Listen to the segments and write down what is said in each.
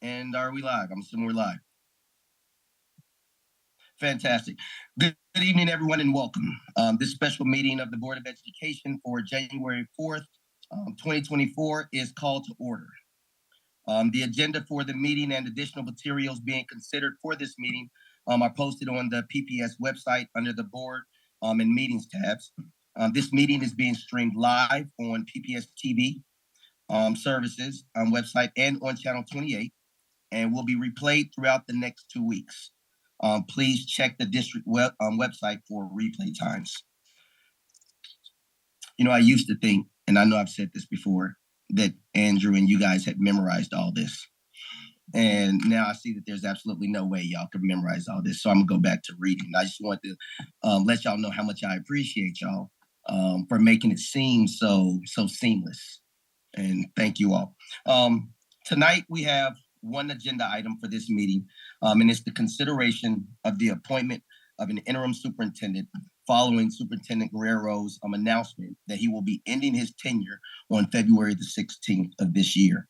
And are we live? I'm assuming we're live. Fantastic. Good evening, everyone, and welcome. This special meeting of the Board of Education for January 4th, 2024 is called to order. The agenda for the meeting and additional materials being considered for this meeting are posted on the PPS website under the Board and Meetings tabs. This meeting is being streamed live on PPS TV services website and on Channel 28, and will be replayed throughout the next 2 weeks. Please check the district website for replay times. You know, I used to think, and I know I've said this before, that Andrew and you guys had memorized all this. And now I see that there's absolutely no way y'all could memorize all this. So I'm gonna go back to reading. I just want to let y'all know how much I appreciate y'all for making it seem so seamless. And thank you all. Tonight we have one agenda item for this meeting, and it's the consideration of the appointment of an interim superintendent following Superintendent Guerrero's announcement that he will be ending his tenure on February the 16th of this year.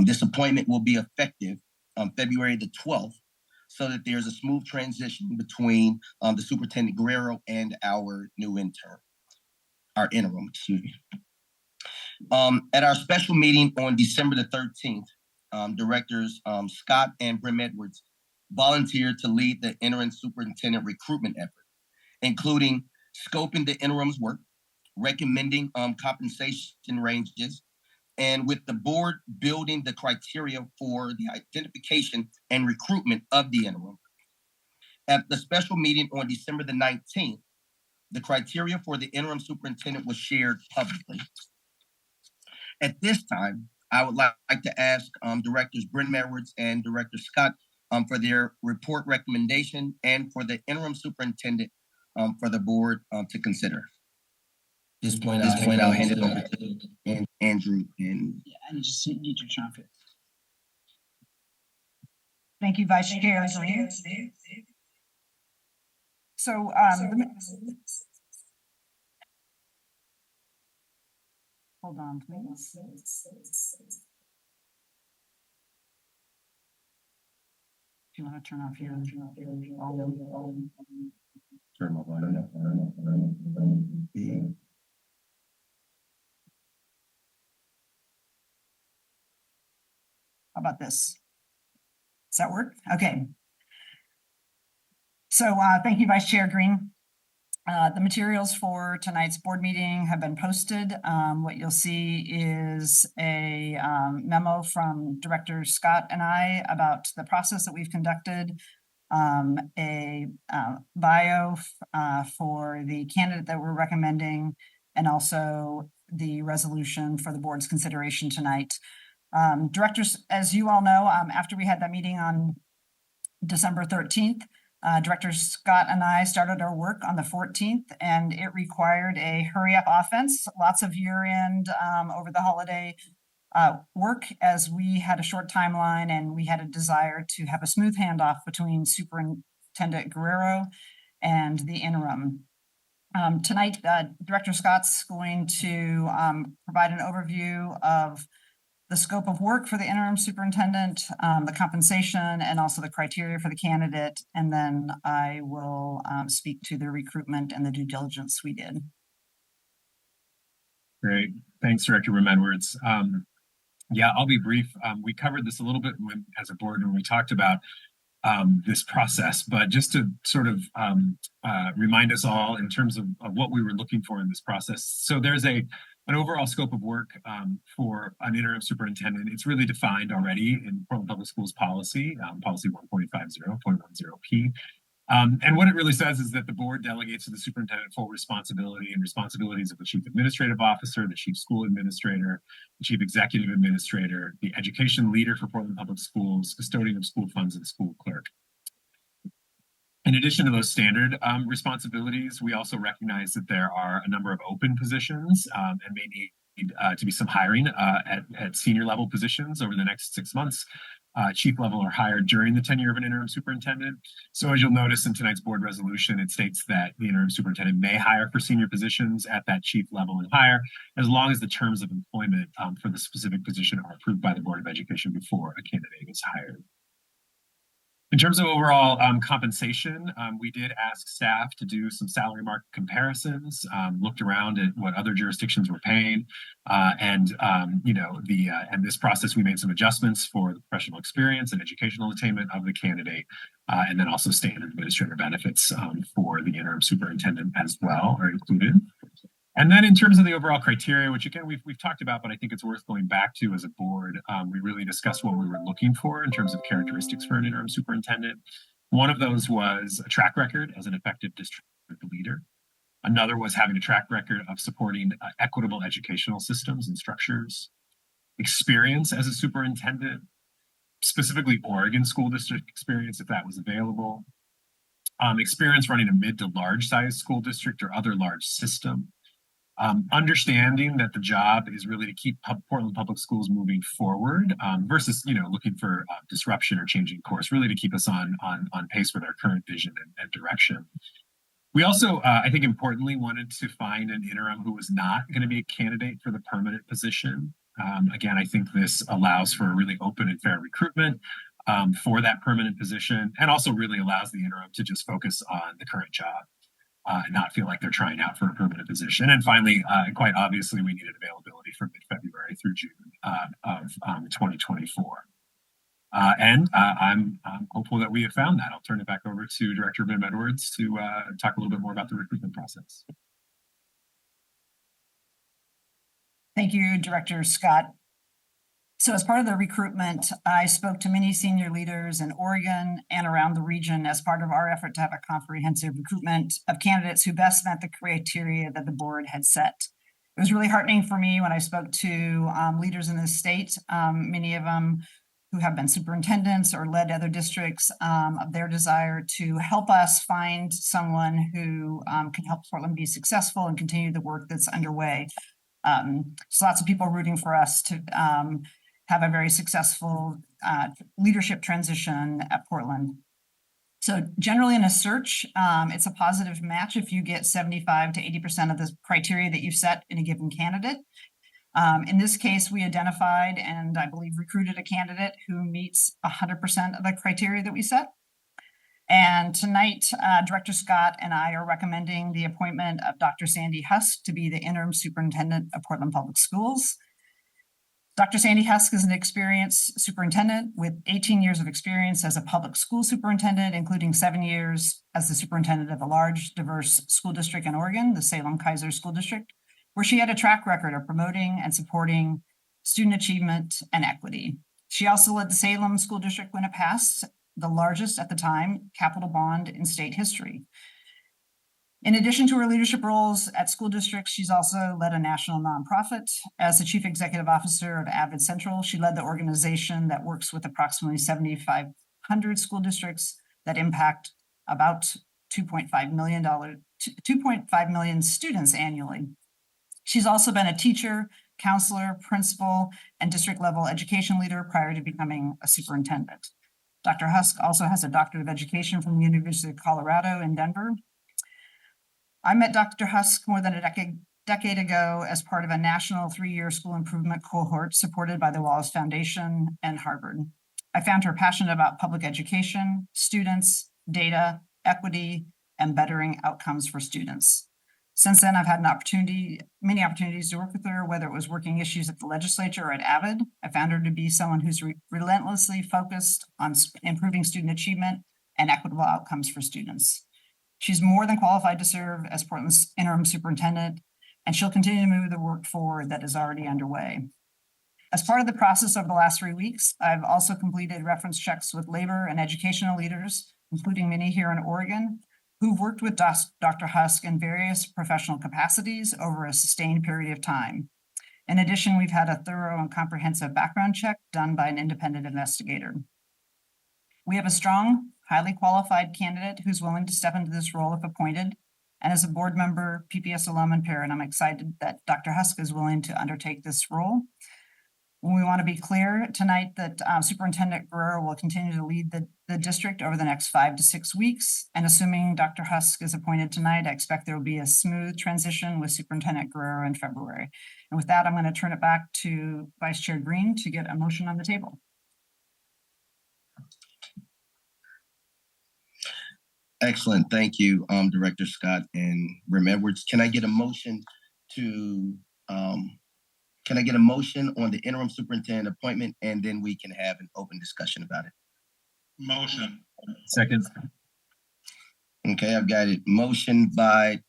This appointment will be effective on February the 12th, so that there's a smooth transition between the Superintendent Guerrero and our new interim, excuse me. At our special meeting on December the 13th, Directors Scott and Brim Edwards volunteered to lead the interim superintendent recruitment effort, including scoping the interim's work, recommending compensation ranges, and with the board building the criteria for the identification and recruitment of the interim. At the special meeting on December the 19th, the criteria for the interim superintendent was shared publicly. At this time, I would like to ask Directors Brim Edwards and Director Scott for their report recommendation and for the interim superintendent for the board to consider. At this point, I'll hand it over to Andrew. And I just need your trumpet. Thank you, Vice Chair. So, hold on, please. If you want to turn off your volume. Turn my volume up. How about this? Does that work? Okay. So thank you, Vice Chair Green. The materials for tonight's board meeting have been posted. What you'll see is a memo from Director Scott and I about the process that we've conducted, a bio for the candidate that we're recommending, and also the resolution for the board's consideration tonight. Directors, as you all know, after we had that meeting on December 13th, Director Scott and I started our work on the 14th, and it required a hurry up offense, lots of year-end over the holiday work, as we had a short timeline and we had a desire to have a smooth handoff between Superintendent Guerrero and the interim. Tonight, Director Scott's going to provide an overview of the scope of work for the interim superintendent, the compensation, and also the criteria for the candidate. And then I will speak to the recruitment and the due diligence we did. Great. Thanks, Director Brim Edwards. Yeah, I'll be brief. We covered this a little bit as a board when we talked about this process, but just to sort of remind us all in terms of what we were looking for in this process. So there's an overall scope of work for an interim superintendent. It's really defined already in Portland Public Schools policy, policy 1.50.10P. And what it really says is that the board delegates to the superintendent full responsibility and responsibilities of the chief administrative officer, the chief school administrator, the chief executive administrator, the education leader for Portland Public Schools, custodian of school funds, and the school clerk. In addition to those standard responsibilities, we also recognize that there are a number of open positions and may need to be some hiring at senior level positions over the next 6 months. chief level or higher during the tenure of an interim superintendent. So as you'll notice in tonight's board resolution, it states that the interim superintendent may hire for senior positions at that chief level and higher, as long as the terms of employment for the specific position are approved by the Board of Education before a candidate is hired. In terms of overall compensation, we did ask staff to do some salary market comparisons, looked around at what other jurisdictions were paying, and this process we made some adjustments for the professional experience and educational attainment of the candidate, and then also standard administrator benefits for the interim superintendent as well are included. And then in terms of the overall criteria, which again, we've talked about, but I think it's worth going back to as a board, we really discussed what we were looking for in terms of characteristics for an interim superintendent. One of those was a track record as an effective district leader. Another was having a track record of supporting equitable educational systems and structures, experience as a superintendent, specifically Oregon school district experience, if that was available, experience running a mid to large size school district or other large system. Understanding that the job is really to keep Portland Public Schools moving forward versus looking for disruption or changing course, really to keep us on pace with our current vision and direction. We also, I think importantly, wanted to find an interim who was not going to be a candidate for the permanent position. Again, I think this allows for a really open and fair recruitment for that permanent position, and also really allows the interim to just focus on the current job. And not feel like they're trying out for a permanent position. And finally, quite obviously, we needed availability from mid-February through June of 2024. And I'm hopeful that we have found that. I'll turn it back over to Director Vim Edwards to talk a little bit more about the recruitment process. Thank you, Director Scott. So as part of the recruitment, I spoke to many senior leaders in Oregon and around the region as part of our effort to have a comprehensive recruitment of candidates who best met the criteria that the board had set. It was really heartening for me when I spoke to leaders in the state, many of them who have been superintendents or led other districts, of their desire to help us find someone who can help Portland be successful and continue the work that's underway. So lots of people rooting for us to have a very successful leadership transition at Portland. So generally in a search, it's a positive match if you get 75 to 80% of the criteria that you've set in a given candidate. In this case, we identified and I believe recruited a candidate who meets 100% of the criteria that we set. And tonight, Director Scott and I are recommending the appointment of Dr. Sandy Husk to be the interim superintendent of Portland Public Schools. Dr. Sandy Husk is an experienced superintendent with 18 years of experience as a public school superintendent, including 7 years as the superintendent of a large, diverse school district in Oregon, the Salem-Keizer School District, where she had a track record of promoting and supporting student achievement and equity. She also led the Salem School District when it passed the largest at the time capital bond in state history. In addition to her leadership roles at school districts, she's also led a national nonprofit. As the chief executive officer of Avid Central, she led the organization that works with approximately 7,500 school districts that impact about $2.5 million students annually. She's also been a teacher, counselor, principal, and district level education leader prior to becoming a superintendent. Dr. Husk also has a doctorate of education from the University of Colorado in Denver. I met Dr. Husk more than a decade ago as part of a national 3-year school improvement cohort supported by the Wallace Foundation and Harvard. I found her passionate about public education, students, data, equity, and bettering outcomes for students. Since then, I've had many opportunities to work with her, whether it was working issues at the legislature or at Avid. I found her to be someone who's relentlessly focused on improving student achievement and equitable outcomes for students. She's more than qualified to serve as Portland's interim superintendent, and she'll continue to move the work forward that is already underway. As part of the process over the last 3 weeks, I've also completed reference checks with labor and educational leaders, including many here in Oregon, who've worked with Dr. Husk in various professional capacities over a sustained period of time. In addition, we've had a thorough and comprehensive background check done by an independent investigator. We have a strong, highly qualified candidate who's willing to step into this role if appointed. And as a board member, PPS alum and parent, I'm excited that Dr. Husk is willing to undertake this role. We want to be clear tonight that Superintendent Guerrero will continue to lead the district over the next 5 to 6 weeks. And assuming Dr. Husk is appointed tonight, I expect there will be a smooth transition with Superintendent Guerrero in February. And with that, I'm going to turn it back to Vice Chair Green to get a motion on the table. Excellent. Thank you, Director Scott and Rem Edwards. Can I get a motion to on the interim superintendent appointment, and then we can have an open discussion about it? Motion. Second. Okay, I've got it. Motion by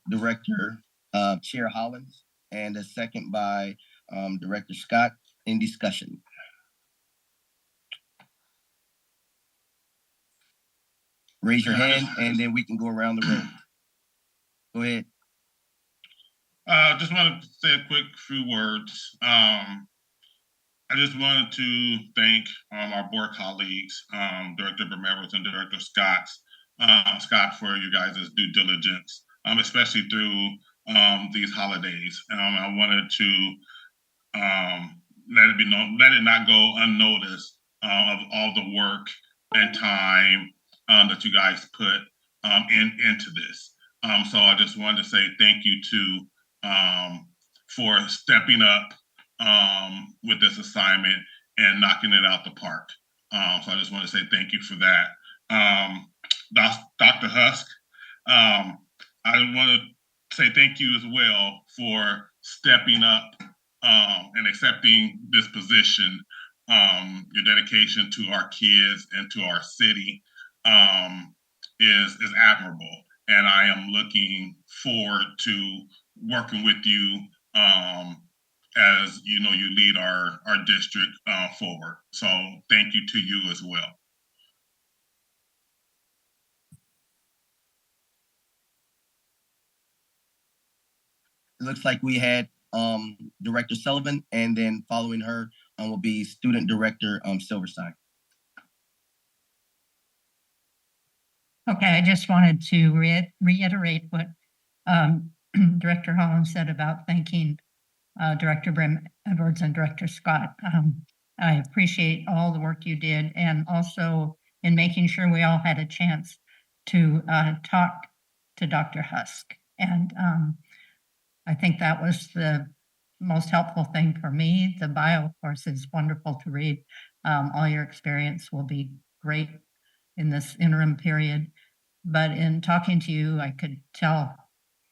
Chair Hollins, and a second by Director Scott. In discussion. Raise your hand, and then we can go around the room. Go ahead. Just wanted to say a quick few words. I just wanted to thank our board colleagues, Director Bermevers and Director Scott, for you guys' due diligence, especially through these holidays. I wanted to let it not go unnoticed of all the work and time that you guys put into this. So I just wanted to say thank you for stepping up with this assignment and knocking it out the park. So I just want to say thank you for that. Dr. Husk, I want to say thank you as well for stepping up and accepting this position. Your dedication to our kids and to our city is admirable, and I am looking forward to working with you as you lead our district forward. So thank you to you as well. It looks like we had Director Sullivan, and then following her will be Student Director Silverstein. Okay, I just wanted to reiterate what Director Holland said about thanking Director Brim Edwards and Director Scott. I appreciate all the work you did, and also in making sure we all had a chance to talk to Dr. Husk. And I think that was the most helpful thing for me. The bio course is wonderful to read. All your experience will be great in this interim period. But in talking to you, I could tell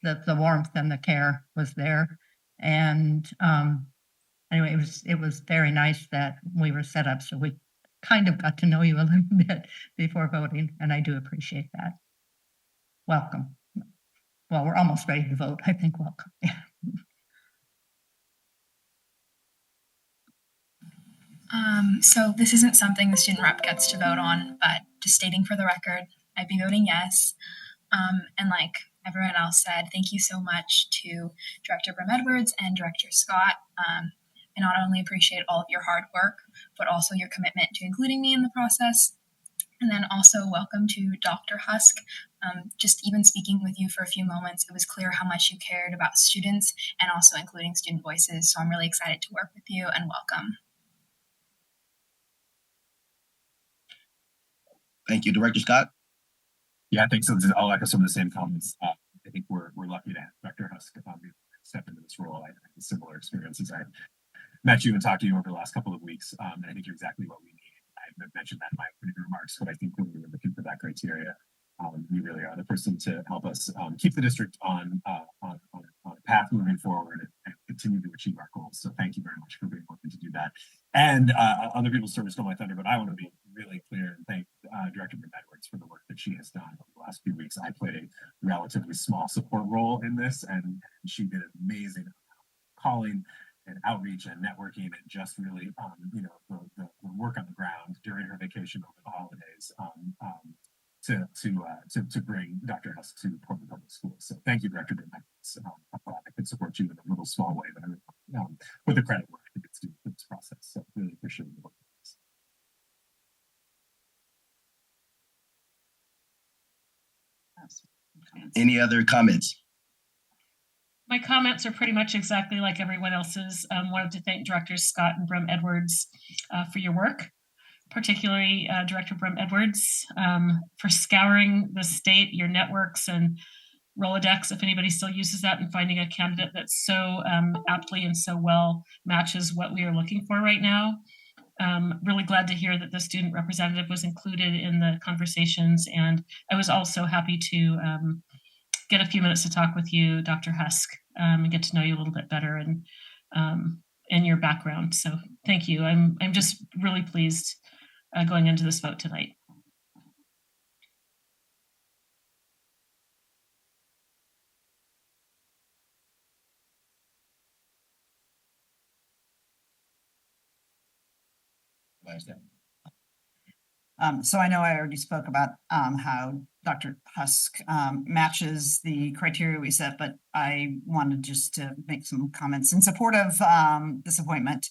that the warmth and the care was there. And anyway, it was very nice that we were set up so we kind of got to know you a little bit before voting, and I do appreciate that. Welcome. Well, we're almost ready to vote. I think welcome. So this isn't something the student rep gets to vote on, but just stating for the record, I'd be voting yes. And like everyone else said, thank you so much to Director Brim Edwards and Director Scott. I not only appreciate all of your hard work, but also your commitment to including me in the process. And then also welcome to Dr. Husk. Just even speaking with you for a few moments, it was clear how much you cared about students and also including student voices. So I'm really excited to work with you, and welcome. Thank you, Director Scott. Yeah, I think so. I'll echo some of the same comments. I think we're lucky to have Dr. Husk step into this role. I had similar experiences. I met you and talked to you over the last couple of weeks, and I think you're exactly what we need. I mentioned that in my opening remarks, but I think when we were looking for that criteria, you really are the person to help us keep the district on a path moving forward and continue to achieve our goals. So thank you very much for being willing to do that. And other people's service stole my thunder, but I want to be really clear and thank Director Brim Edwards for the work that she has done over the last few weeks. I played a relatively small support role in this, and she did an amazing calling and outreach and networking, and just really, the work on the ground during her vacation over the holidays to bring Dr. Husk to Portland Public Schools. So thank you, Director Brim Edwards. I'm glad I could support you in a little small way, but with the credit where I think it's due for this process. So really appreciate the work. Any other comments? My comments are pretty much exactly like everyone else's. Wanted to thank Directors Scott and Brim Edwards for your work, particularly Director Brim Edwards for scouring the state, your networks and Rolodex, if anybody still uses that, and finding a candidate that so aptly and so well matches what we are looking for right now. Really glad to hear that the student representative was included in the conversations, and I was also happy to get a few minutes to talk with you, Dr. Husk, and get to know you a little bit better and your background. So thank you. I'm just really pleased going into this vote tonight. So I know I already spoke about how Dr. Husk matches the criteria we set, but I wanted just to make some comments in support of this appointment.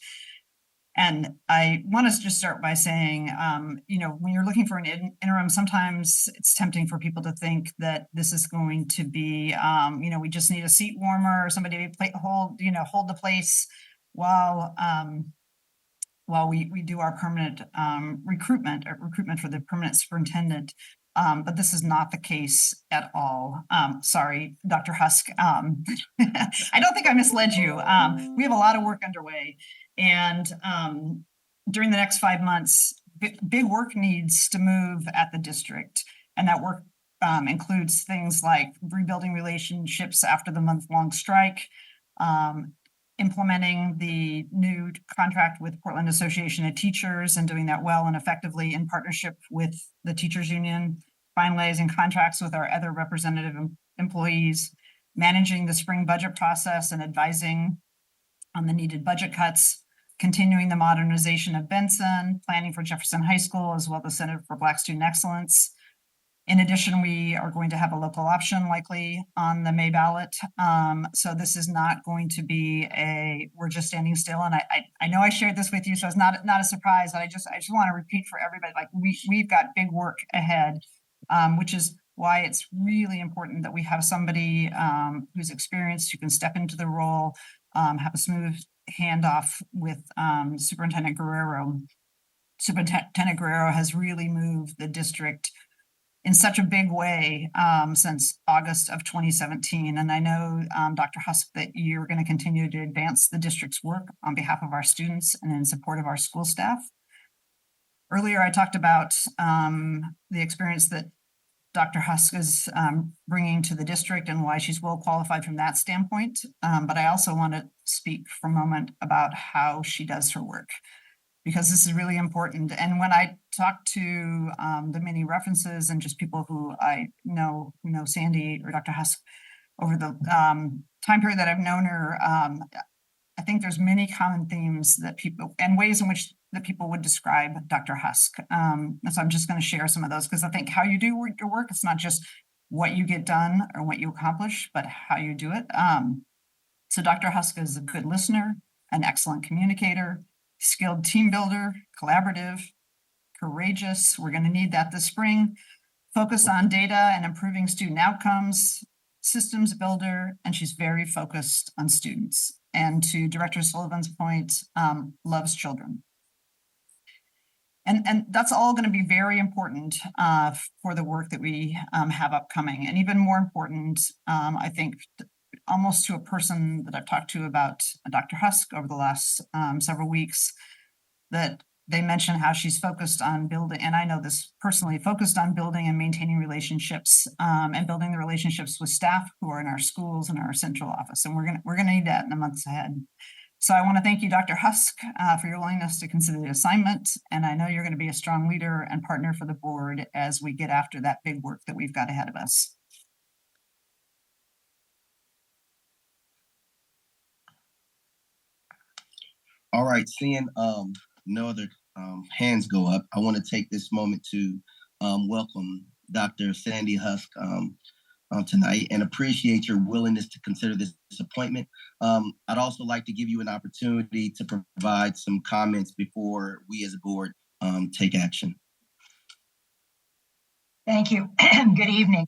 And I want to just start by saying, when you're looking for an interim, sometimes it's tempting for people to think that this is going to be, we just need a seat warmer or somebody to hold the place while we do our permanent recruitment for the permanent superintendent. But this is not the case at all. Sorry, Dr. Husk. I don't think I misled you. We have a lot of work underway, and during the next 5 months, big work needs to move at the district, and that work includes things like rebuilding relationships after the month-long strike, implementing the new contract with Portland Association of Teachers and doing that well and effectively in partnership with the teachers union, finalizing contracts with our other representative employees, managing the spring budget process and advising on the needed budget cuts, continuing the modernization of Benson, planning for Jefferson High School, as well as the Center for Black Student Excellence. In addition, we are going to have a local option likely on the May ballot. So this is not going to be we're just standing still. And I know I shared this with you, so it's not a surprise. But I just want to repeat for everybody, like we've got big work ahead, which is why it's really important that we have somebody who's experienced, who can step into the role, have a smooth handoff with Superintendent Guerrero. Superintendent Guerrero has really moved the district in such a big way since August of 2017. And I know, Dr. Husk, that you're going to continue to advance the district's work on behalf of our students and in support of our school staff. Earlier, I talked about the experience that Dr. Husk is bringing to the district and why she's well qualified from that standpoint. But I also want to speak for a moment about how she does her work, because this is really important. And when I talk to the many references and just people who I know, who know Sandy or Dr. Husk over the time period that I've known her, I think there's many common themes that people and ways in which that people would describe Dr. Husk. And so I'm just going to share some of those, because I think how you do your work, it's not just what you get done or what you accomplish, but how you do it. So Dr. Husk is a good listener, an excellent communicator, skilled team builder, collaborative, courageous. We're going to need that this spring. Focused on data and improving student outcomes, systems builder, and she's very focused on students. And to Director Sullivan's point, loves children. And that's all going to be very important for the work that we have upcoming. And even more important, I think, almost to a person that I've talked to about Dr. Husk over the last several weeks, that they mention how she's focused on building, and I know this personally, focused on building and maintaining relationships and building the relationships with staff who are in our schools and our central office. And we're gonna need that in the months ahead. So I want to thank you, Dr. Husk, for your willingness to consider the assignment. And I know you're going to be a strong leader and partner for the board as we get after that big work that we've got ahead of us. All right, seeing no other hands go up, I want to take this moment to welcome Dr. Sandy Husk tonight and appreciate your willingness to consider this appointment. I'd also like to give you an opportunity to provide some comments before we as a board take action. Thank you. Good evening.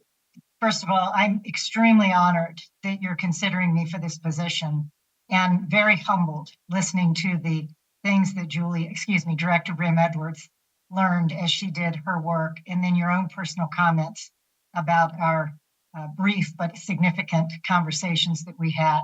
First of all, I'm extremely honored that you're considering me for this position and very humbled listening to the things that Director Brim Edwards learned as she did her work, and then your own personal comments about our brief but significant conversations that we had.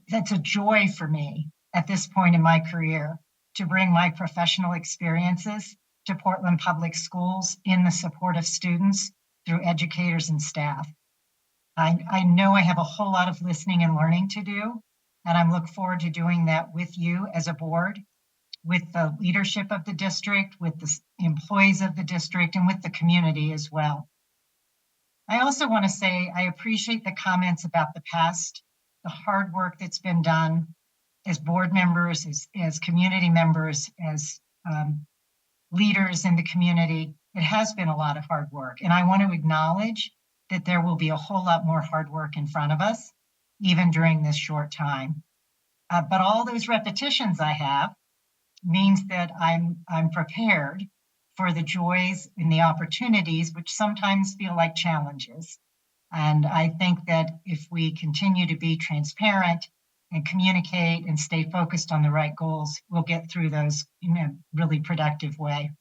That's a joy for me at this point in my career to bring my professional experiences to Portland Public Schools in the support of students through educators and staff. I know I have a whole lot of listening and learning to do, and I look forward to doing that with you as a board, with the leadership of the district, with the employees of the district, and with the community as well. I also want to say I appreciate the comments about the past, the hard work that's been done as board members, as community members, as leaders in the community. It has been a lot of hard work. And I want to acknowledge that there will be a whole lot more hard work in front of us, even during this short time. But all those repetitions I have means that I'm prepared for the joys and the opportunities, which sometimes feel like challenges. And I think that if we continue to be transparent and communicate and stay focused on the right goals, we'll get through those in a really productive way.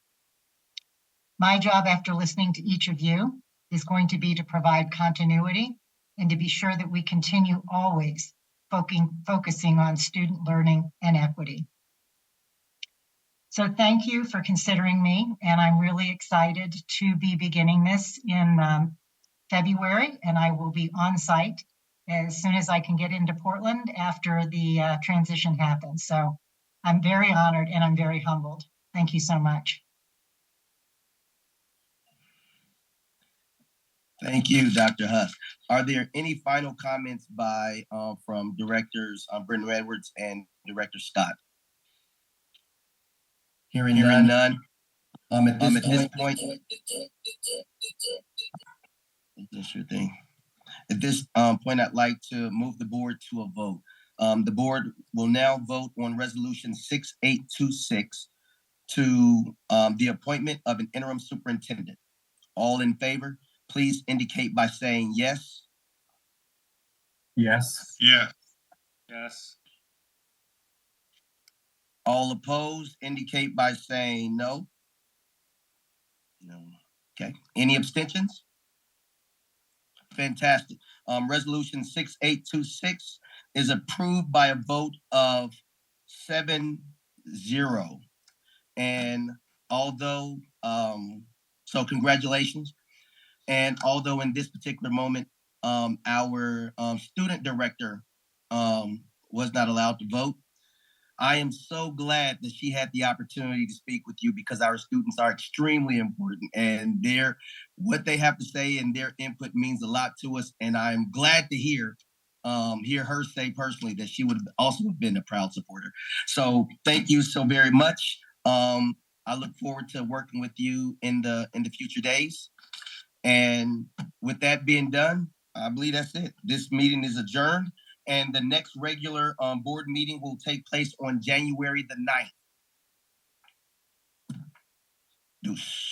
My job after listening to each of you is going to be to provide continuity and to be sure that we continue always focusing on student learning and equity. So thank you for considering me, and I'm really excited to be beginning this in February, and I will be on site as soon as I can get into Portland after the transition happens. So I'm very honored and I'm very humbled. Thank you so much. Thank you, Dr. Husk. Are there any final comments from directors Brim Edwards and Director Scott? Hearing none. At this point, sure thing. At this point, I'd like to move the board to a vote. The board will now vote on Resolution 6826 to the appointment of an interim superintendent. All in favor, please indicate by saying yes. Yes. Yes. Yes. All opposed, indicate by saying no. No. Okay. Any abstentions? Fantastic. Resolution 6826 is approved by a vote of 7-0. And although, so congratulations. And although in this particular moment, our student director was not allowed to vote, I am so glad that she had the opportunity to speak with you, because our students are extremely important, and what they have to say and their input means a lot to us. And I'm glad to hear her say personally that she would also have been a proud supporter. So thank you so very much. I look forward to working with you in the future days. And with that being done, I believe that's it. This meeting is adjourned, and the next regular board meeting will take place on January the 9th. Deuce.